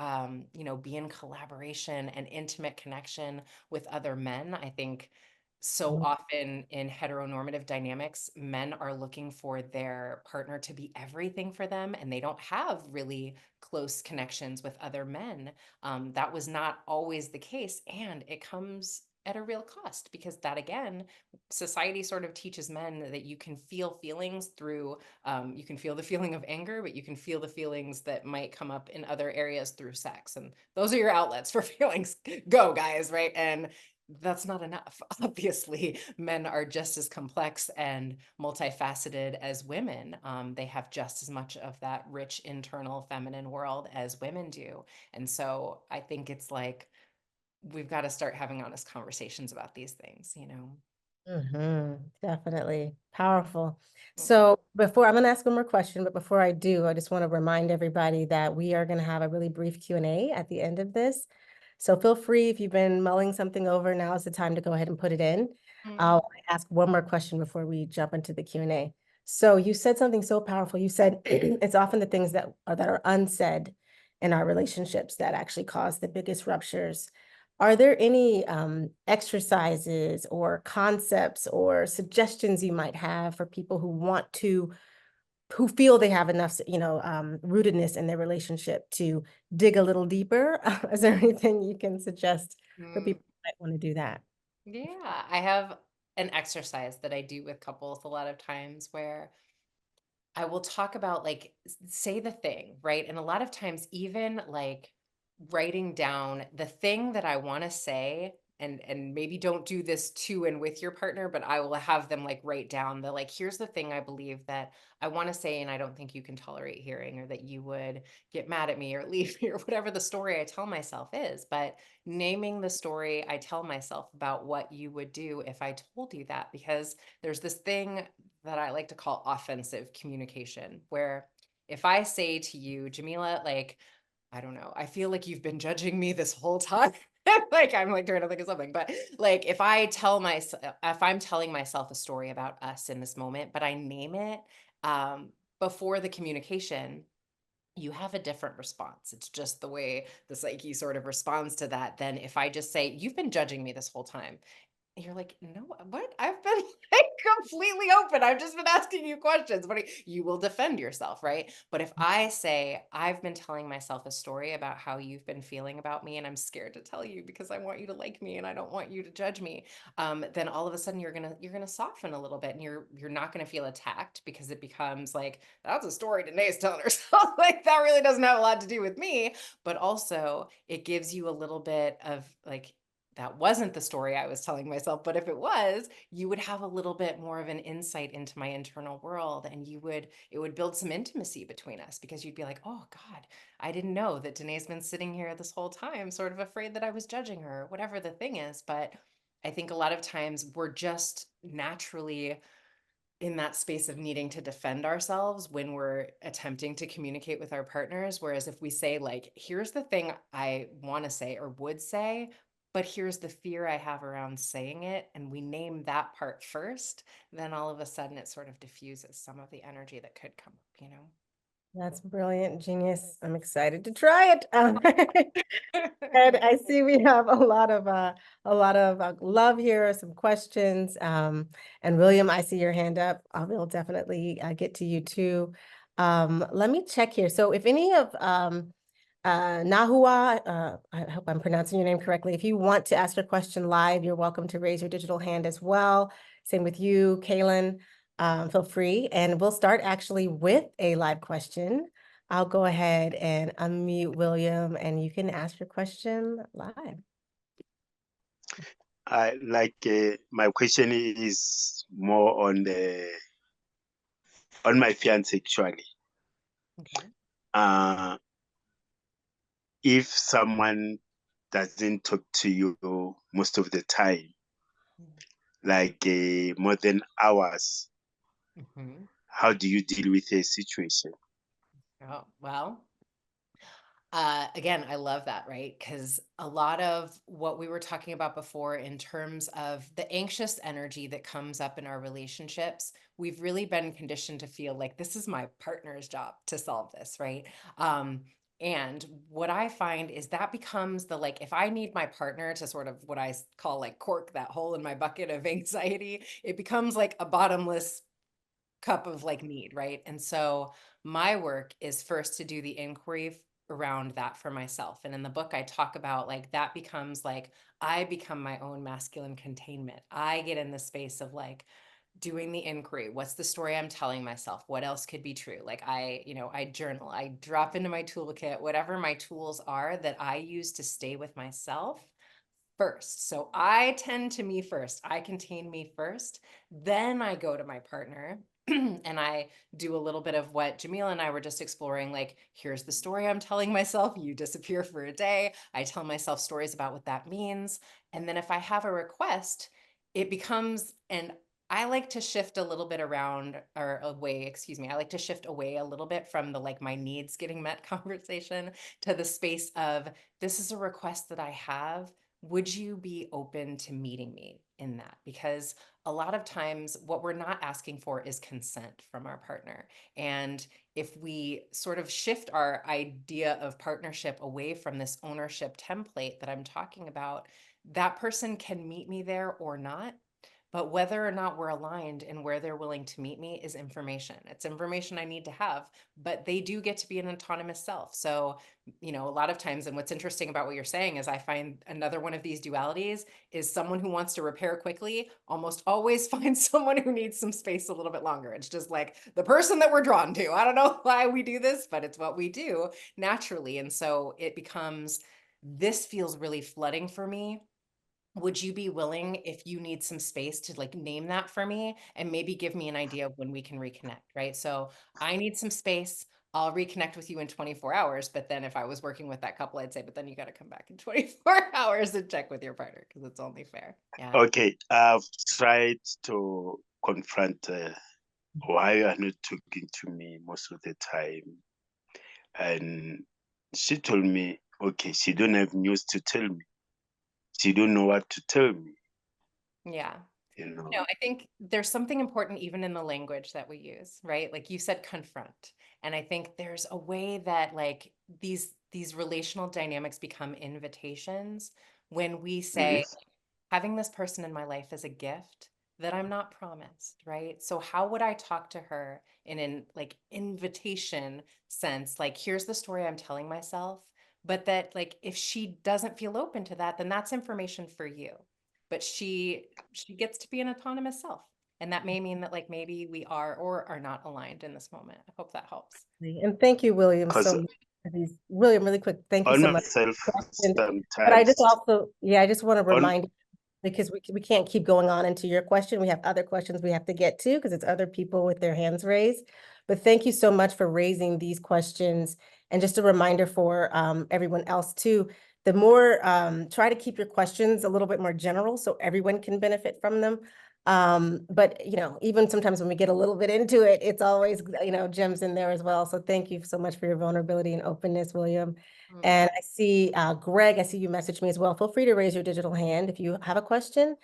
be in collaboration and intimate connection with other men. I think so Mhm. often in heteronormative dynamics, men are looking for their partner to be everything for them, and they don't have really close connections with other men. That was not always the case, and it comes at a real cost, because that, again, society sort of teaches men that you can feel feelings through, you can feel the feeling of anger, but you can feel the feelings that might come up in other areas through sex, and those are your outlets for feelings. Go, guys, right? And that's not enough. Obviously, men are just as complex and multifaceted as women. They have just as much of that rich internal feminine world as women do. And so I think it's like we've got to start having honest conversations about these things. Definitely powerful. Mm. So I'm going to ask one more question, but before I do, I just want to remind everybody that we are going to have a really brief Q&A at the end of this. So feel free, if you've been mulling something over, now is the time to go ahead and put it in. Mm. I'll ask one more question before we jump into the Q&A. So you said something so powerful. You said it's often the things that are unsaid in our relationships that actually cause the biggest ruptures. Are there any exercises or concepts or suggestions you might have for people who feel they have enough, rootedness in their relationship to dig a little deeper? Is there anything you can suggest for Mm. people who might want to do that? Yeah, I have an exercise that I do with couples a lot of times where I will talk about, like, say the thing, right? And a lot of times, even like writing down the thing that I want to say, and maybe don't do this to and with your partner, but I will have them like write down the, like, here's the thing I believe that I want to say, and I don't think you can tolerate hearing, or that you would get mad at me or leave me, or whatever the story I tell myself is. But naming the story I tell myself about what you would do if I told you that, because there's this thing that I like to call offensive communication, where if I say to you, Jamila, like, I don't know, I feel like you've been judging me this whole time. Like, I'm like trying to think of something, but like if I'm telling myself a story about us in this moment, but I name it before the communication, you have a different response. It's just the way the psyche sort of responds to that than if I just say, you've been judging me this whole time. And you're like, no, what? I've been like completely open. I've just been asking you questions. You will defend yourself, right? But if I say, I've been telling myself a story about how you've been feeling about me, and I'm scared to tell you because I want you to like me and I don't want you to judge me, then all of a sudden you're gonna soften a little bit, and you're not gonna feel attacked, because it becomes like, that's a story Dene's telling herself. Like, that really doesn't have a lot to do with me. But also it gives you a little bit of like, that wasn't the story I was telling myself, but if it was, you would have a little bit more of an insight into my internal world, and it would build some intimacy between us, because you'd be like, oh God, I didn't know that Dene's been sitting here this whole time, sort of afraid that I was judging her, whatever the thing is. But I think a lot of times we're just naturally in that space of needing to defend ourselves when we're attempting to communicate with our partners. Whereas if we say, like, here's the thing I want to say or would say, but here's the fear I have around saying it, and we name that part first, then all of a sudden it sort of diffuses some of the energy that could come up. That's brilliant, genius. I'm excited to try it. And I see we have a lot of love here, some questions. And William, I see your hand up. I will definitely get to you too. Let me check here. So if any of Nahua, I hope I'm pronouncing your name correctly. If you want to ask your question live, you're welcome to raise your digital hand as well. Same with you, Kaylin. Feel free, and we'll start actually with a live question. I'll go ahead and unmute William, and you can ask your question live. My question is more on my fiance actually. Okay. If someone doesn't talk to you most of the time, like more than hours, how do you deal with a situation? Oh, well, again, I love that, right? Because a lot of what we were talking about before in terms of the anxious energy that comes up in our relationships, we've really been conditioned to feel like this is my partner's job to solve this, right? And what I find is that becomes the like, if I need my partner to sort of what I call like cork that hole in my bucket of anxiety, it becomes like a bottomless cup of like need, right? And so my work is first to do the inquiry around that for myself. And in the book, I talk about like that becomes like I become my own masculine containment. I get in the space of like doing the inquiry. What's the story I'm telling myself? What else could be true? Like I journal, I drop into my toolkit, whatever my tools are that I use to stay with myself first. So I tend to me first. I contain me first. Then I go to my partner and I do a little bit of what Jamila and I were just exploring. Like, here's the story I'm telling myself. You disappear for a day. I tell myself stories about what that means. And then if I have a request, it becomes, and I like to shift a little bit around or away, excuse me. I like to shift away a little bit from the like my needs getting met conversation to the space of this is a request that I have. Would you be open to meeting me in that? Because a lot of times what we're not asking for is consent from our partner. And if we sort of shift our idea of partnership away from this ownership template that I'm talking about, that person can meet me there or not. But whether or not we're aligned and where they're willing to meet me is information. It's information I need to have, but they do get to be an autonomous self. So, a lot of times, and what's interesting about what you're saying is I find another one of these dualities is someone who wants to repair quickly almost always finds someone who needs some space a little bit longer. It's just like the person that we're drawn to. I don't know why we do this, but it's what we do naturally. And so it becomes, this feels really flooding for me. Would you be willing, if you need some space, to like name that for me and maybe give me an idea of when we can reconnect, right? So I need some space. I'll reconnect with you in 24 hours. But then if I was working with that couple, I'd say, but then you got to come back in 24 hours and check with your partner because it's only fair. Yeah. Okay, I've tried to confront why you are not talking to me most of the time. And she told me, okay, she don't have news to tell me. She don't know what to tell me. Yeah. You know. I think there's something important even in the language that we use, right? Like you said, confront. And I think there's a way that like these relational dynamics become invitations when we say, Yes. having this person in my life is a gift that I'm not promised, right? So how would I talk to her in an like invitation sense? Like, here's the story I'm telling myself, but that like if she doesn't feel open to that, then that's information for you. But she gets to be an autonomous self. And that may mean that like maybe we are or are not aligned in this moment. I hope that helps. And thank you, William, Because so much for these. William, really quick, thank you on so much. myself But I sometimes just also, I just want to on remind you, because we can't keep going on into your question. We have other questions we have to get to because it's other people with their hands raised. But thank you so much for raising these questions. And just a reminder for everyone else too, the more, try to keep your questions a little bit more general so everyone can benefit from them. But even sometimes when we get a little bit into it, it's always, gems in there as well. So thank you so much for your vulnerability and openness, William. And I see Greg, I see you message me as well. Feel free to raise your digital hand if you have a question.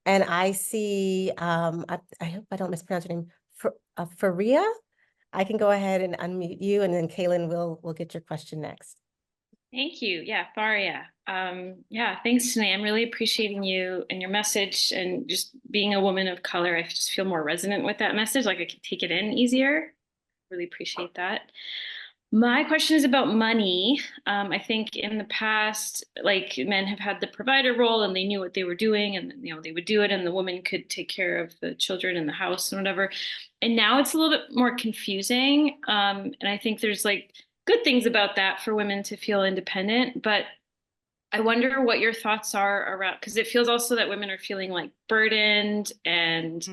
And I see, I hope I don't mispronounce your name, Faria. I can go ahead and unmute you, and then Kaylin will get your question next. Thank you. Yeah, Faria. Yeah, thanks, Dene. I'm really appreciating you and your message, and just being a woman of color, I just feel more resonant with that message. Like I can take it in easier. Really appreciate that. My question is about money. I think in the past, like men have had the provider role and they knew what they were doing, and they would do it, and the woman could take care of the children and the house and whatever. And now it's a little bit more confusing. And I think there's like good things about that for women to feel independent, but I wonder what your thoughts are around, because it feels also that women are feeling like burdened and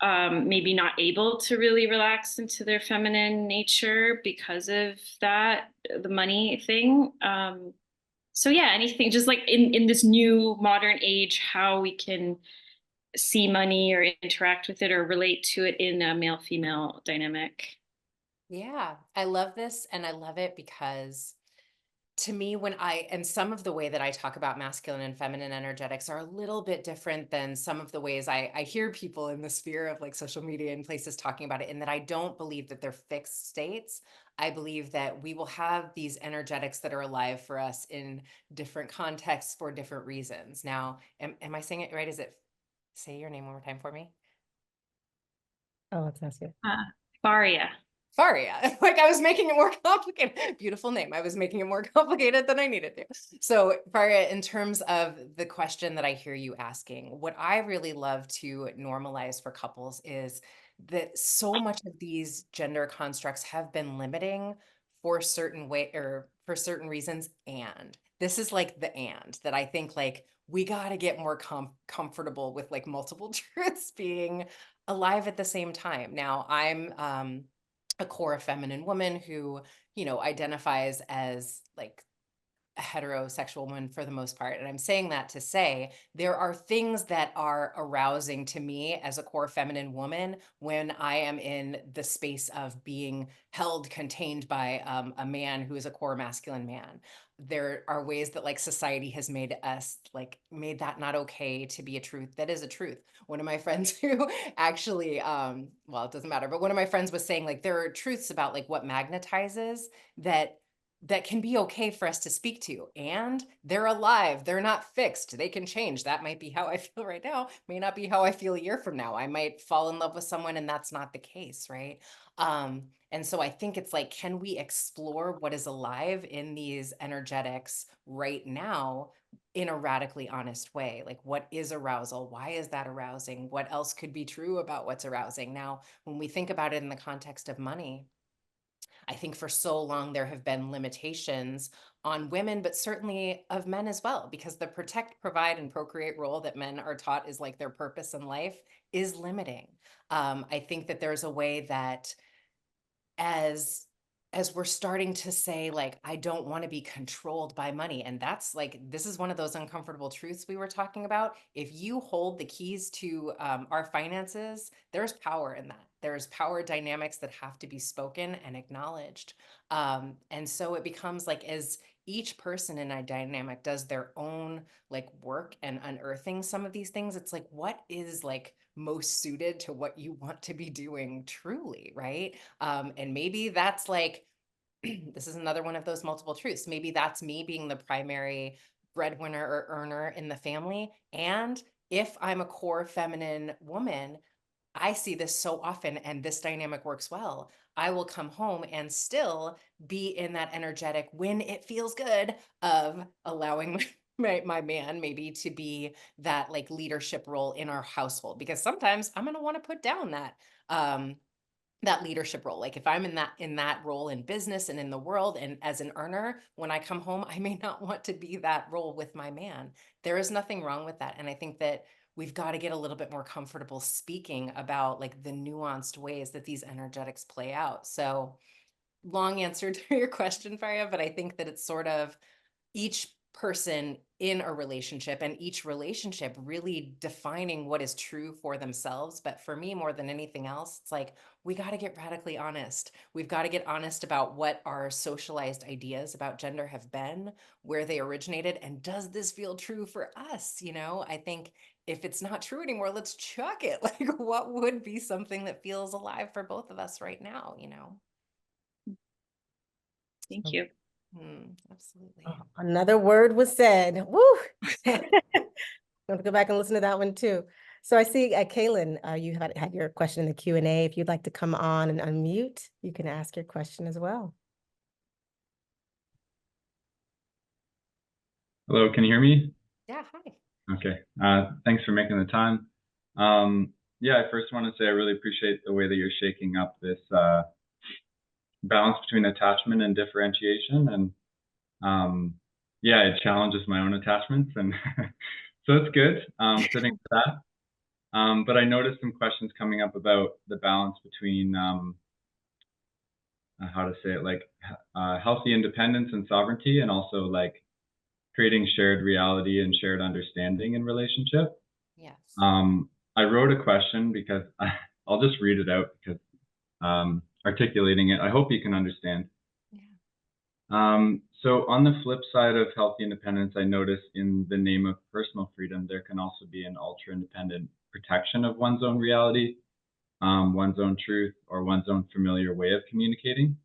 maybe not able to really relax into their feminine nature because of that, the money thing. So yeah, anything just like in this new modern age, how we can see money or interact with it or relate to it in a male-female dynamic. Yeah, I love this, and I love it because to me, and some of the way that I talk about masculine and feminine energetics are a little bit different than some of the ways I hear people in the sphere of like social media and places talking about it, in that I don't believe that they're fixed states. I believe that we will have these energetics that are alive for us in different contexts for different reasons. Now, am I saying it right? Say your name one more time for me? Oh, that's good. Faria. Faria. Like I was making it more complicated. Beautiful name. I was making it more complicated than I needed to. So Faria, in terms of the question that I hear you asking, what I really love to normalize for couples is that so much of these gender constructs have been limiting for certain for certain reasons. And this is like the and that I think like we got to get more comfortable with like multiple truths being alive at the same time. Now I'm a core feminine woman who, identifies as like a heterosexual woman for the most part. And I'm saying that to say there are things that are arousing to me as a core feminine woman when I am in the space of being held, contained by a man who is a core masculine man. There are ways that like society has made that not okay to be a truth that is a truth. One of my friends who actually, well, it doesn't matter, but one of my friends was saying like there are truths about like what magnetizes that can be okay for us to speak to, and they're alive. They're not fixed. They can change. That might be how I feel right now, may not be how I feel a year from now. I might fall in love with someone and that's not the case, right? And so I think it's like, can we explore what is alive in these energetics right now in a radically honest way? Like, what is arousal? Why is that arousing? What else could be true about what's arousing? Now, when we think about it in the context of money, I think for so long there have been limitations on women, but certainly of men as well, because the protect, provide, and procreate role that men are taught is like their purpose in life is limiting. I think that there's a way that as we're starting to say, like, I don't want to be controlled by money. And that's like, this is one of those uncomfortable truths we were talking about. If you hold the keys to our finances, there's power in that. There's power dynamics that have to be spoken and acknowledged. And so it becomes like, as each person in a dynamic does their own like work and unearthing some of these things, it's like, what is like most suited to what you want to be doing truly, right? And maybe that's like, this is another one of those multiple truths. Maybe that's me being the primary breadwinner or earner in the family. And if I'm a core feminine woman, I see this so often, and this dynamic works well. I will come home and still be in that energetic when it feels good of allowing my man maybe to be that like leadership role in our household, because sometimes I'm going to want to put down that leadership role. Like if I'm in that role in business and in the world and as an earner, when I come home, I may not want to be that role with my man. There is nothing wrong with that. And I think that we've got to get a little bit more comfortable speaking about like the nuanced ways that these energetics play out. So long answer to your question, Faria, but I think that it's sort of each person in a relationship and each relationship really defining what is true for themselves. But for me, more than anything else, it's like, we got to get radically honest. We've got to get honest about what our socialized ideas about gender have been, where they originated, and does this feel true for us? I think if it's not true anymore, let's chuck it. Like, what would be something that feels alive for both of us right now, you know? Thank you. Absolutely. Oh, another word was said. Woo! I'm gonna go back and listen to that one too. So I see, Kaylin, you had your question in the Q&A. If you'd like to come on and unmute, you can ask your question as well. Hello, can you hear me? Yeah, hi. Okay, thanks for making the time. Yeah, I first want to say I really appreciate the way that you're shaking up this balance between attachment and differentiation. And yeah, it challenges my own attachments. And so it's good sitting for that. But I noticed some questions coming up about the balance between, how to say it, like healthy independence and sovereignty, and also like creating shared reality and shared understanding in relationship. Yes. I wrote a question because I'll just read it out because articulating it, I hope you can understand. Yeah. So on the flip side of healthy independence, I notice in the name of personal freedom, there can also be an ultra independent protection of one's own reality, one's own truth, or one's own familiar way of communicating.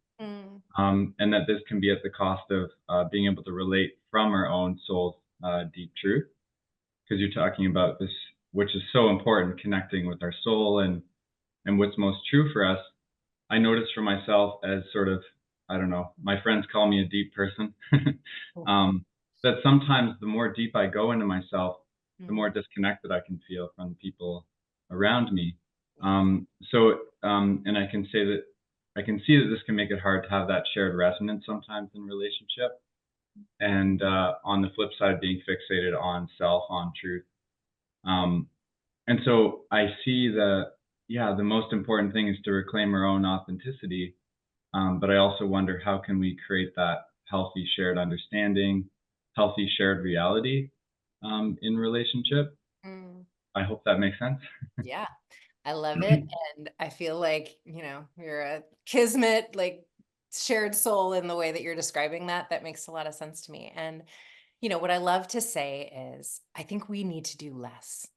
And that this can be at the cost of being able to relate from our own soul's deep truth. Because you're talking about this, which is so important, connecting with our soul and what's most true for us. I noticed for myself as sort of, I don't know, my friends call me a deep person, that sometimes the more deep I go into myself, the more disconnected I can feel from the people around me. And I can say that I can see that this can make it hard to have that shared resonance sometimes in relationship. And on the flip side, being fixated on self, on truth. And so I see that, yeah, the most important thing is to reclaim our own authenticity. But I also wonder, how can we create that healthy shared understanding, healthy shared reality in relationship? I hope that makes sense. Yeah, I love it. And I feel like, you know, you're a kismet, like shared soul in the way that you're describing that. That makes a lot of sense to me. And, you know, what I love to say is I think we need to do less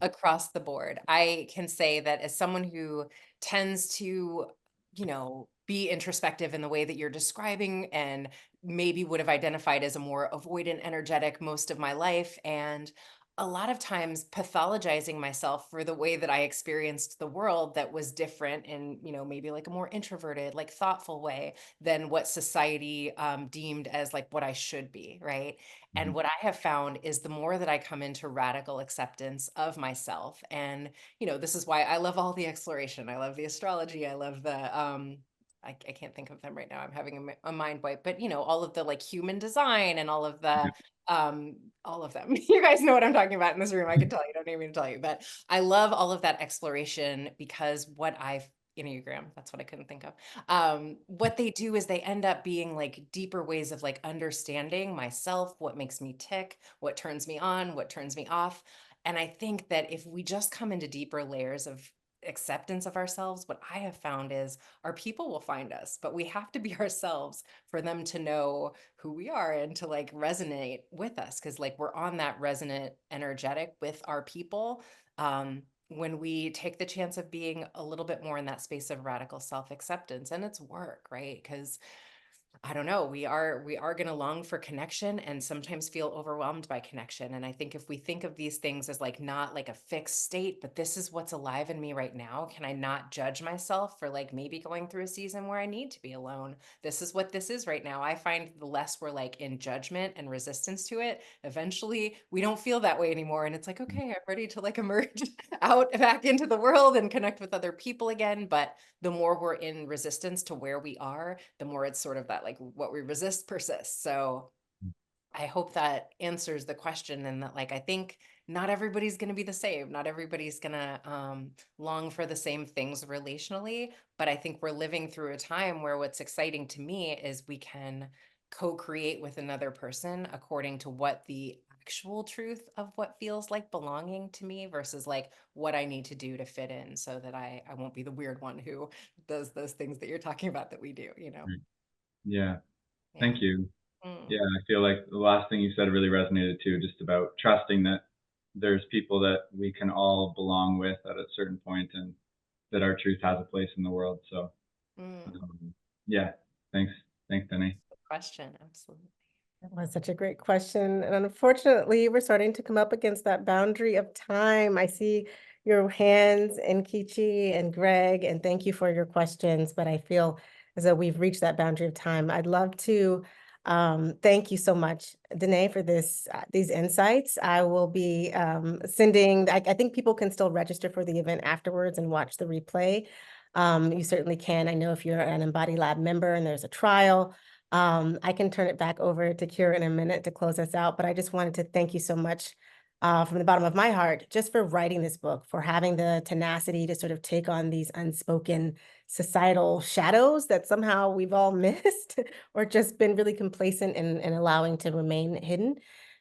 across the board. I can say that as someone who tends to, you know, be introspective in the way that you're describing and maybe would have identified as a more avoidant, energetic most of my life, and a lot of times pathologizing myself for the way that I experienced the world that was different in, you know, maybe like a more introverted, like thoughtful way than what society deemed as like what I should be, right? And what I have found is the more that I come into radical acceptance of myself, and, you know, this is why I love all the exploration. I love the astrology. I love the, I can't think of them right now. I'm having a mind wipe, but you know, all of the like human design and all of the, all of them. You guys know what I'm talking about in this room. I can tell you, don't need me to tell you, but I love all of that exploration because what I've Enneagram, that's what I couldn't think of. What they do is they end up being like deeper ways of like understanding myself, what makes me tick, what turns me on, what turns me off. And I think that if we just come into deeper layers of acceptance of ourselves, what I have found is our people will find us, but we have to be ourselves for them to know who we are and to like resonate with us. Cause like we're on that resonant energetic with our people. When we take the chance of being a little bit more in that space of radical self-acceptance, and it's work, right? Because I don't know, we are going to long for connection and sometimes feel overwhelmed by connection. And I think if we think of these things as like not like a fixed state, but this is what's alive in me right now, can I not judge myself for like maybe going through a season where I need to be alone? This is what this is right now. I find the less we're like in judgment and resistance to it, eventually we don't feel that way anymore. And it's like, okay, I'm ready to like emerge out back into the world and connect with other people again. But the more we're in resistance to where we are, the more it's sort of that like what we resist persists. So I hope that answers the question, and that like I think not everybody's going to be the same. Not everybody's going to long for the same things relationally, but I think we're living through a time where what's exciting to me is we can co-create with another person according to what the actual truth of what feels like belonging to me versus like what I need to do to fit in so that I won't be the weird one who does those things that you're talking about that we do, you know? Yeah, Yeah. thank you. Yeah, I feel like the last thing you said really resonated too, just about trusting that there's people that we can all belong with at a certain point, and that our truth has a place in the world. So yeah, thanks, Dene. Question, absolutely. That was such a great question. And unfortunately, we're starting to come up against that boundary of time. I see your hands, and Kichi and Greg, and thank you for your questions, but I feel as though we've reached that boundary of time. I'd love to thank you so much, Dene, for these insights. I will be sending, I think people can still register for the event afterwards and watch the replay. You certainly can. I know if you're an Embody Lab member and there's a trial, I can turn it back over to Kira in a minute to close us out, but I just wanted to thank you so much from the bottom of my heart, just for writing this book, for having the tenacity to sort of take on these unspoken societal shadows that somehow we've all missed or just been really complacent in allowing to remain hidden.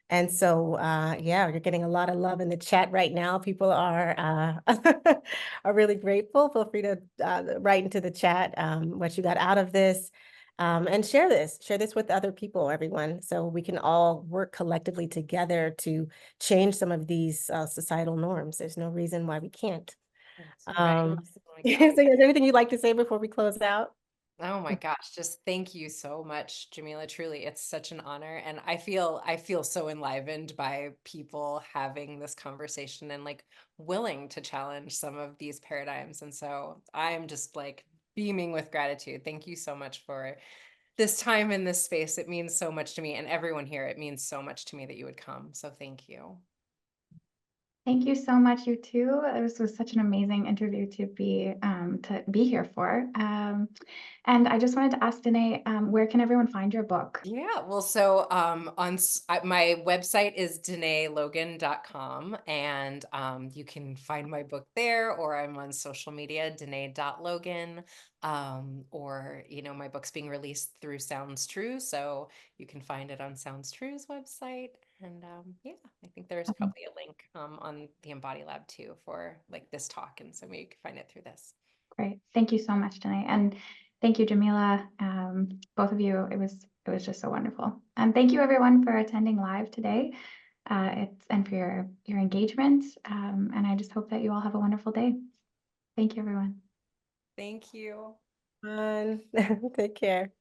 And so, yeah, you're getting a lot of love in the chat right now. People are are really grateful. Feel free to write into the chat what you got out of this. And share this with other people, everyone, so we can all work collectively together to change some of these societal norms. There's no reason why we can't. That's right. Oh my So God. is there anything you'd like to say before we close out? Oh my gosh, just thank you so much, Jamila. Truly, it's such an honor. And I feel so enlivened by people having this conversation and like willing to challenge some of these paradigms. And so I'm just like beaming with gratitude. Thank you so much for this time in this space. It means so much to me, and everyone here, it means so much to me that you would come. So thank you. Thank you so much, you two. This was such an amazing interview to be here for. And I just wanted to ask Dene, where can everyone find your book? Yeah, well, so my website is DenéLogan.com, and you can find my book there, or I'm on social media, Dene.Logan, or my book's being released through Sounds True, so you can find it on Sounds True's website. And yeah, I think there's probably a link on the Embody Lab too for like this talk, and so maybe you can find it through this. Great. Thank you so much, Dene. And thank you, Jamila. Both of you, it was just so wonderful. And thank you everyone for attending live today. And for your engagement. And I just hope that you all have a wonderful day. Thank you, everyone. Thank you. Take care.